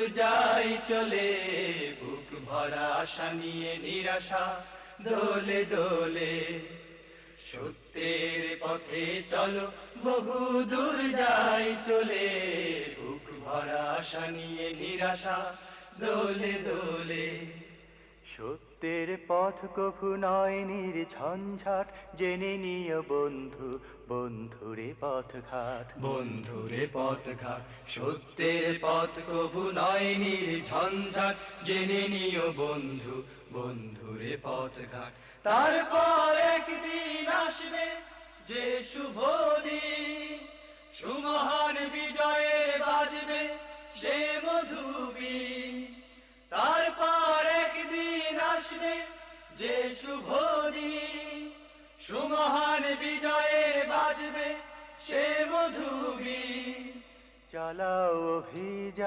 যাই চলে, বুক ভরা আশা নিয়ে নিরাশা দোলে দোলে। সত্যের পথে চলো, বহু দূর যাই চলে, বুক ভরা আশা নিয়ে নিরাশা দোলে দোলে। সত্যের পথ কভু নয় নির্ঝঞ্ঝাট, জেনে নিও বন্ধু, বন্ধুরে পথঘাট। বন্ধুরে পথঘাট, সত্যের পথ কভু নয় নির্ঝঞ্ঝাট, জেনে নিও বন্ধু, বন্ধুরে পথঘাট। তারপর একদিন আসবে যে শুভ দিন, সুমহান বিজয়ে বাজবে সে মধুবীণ। তারপর একদিন আসবে যে শুভ দিন, সুমহান বিজয়ে বাজবে সে মধুবীণ। চালাও অভিযান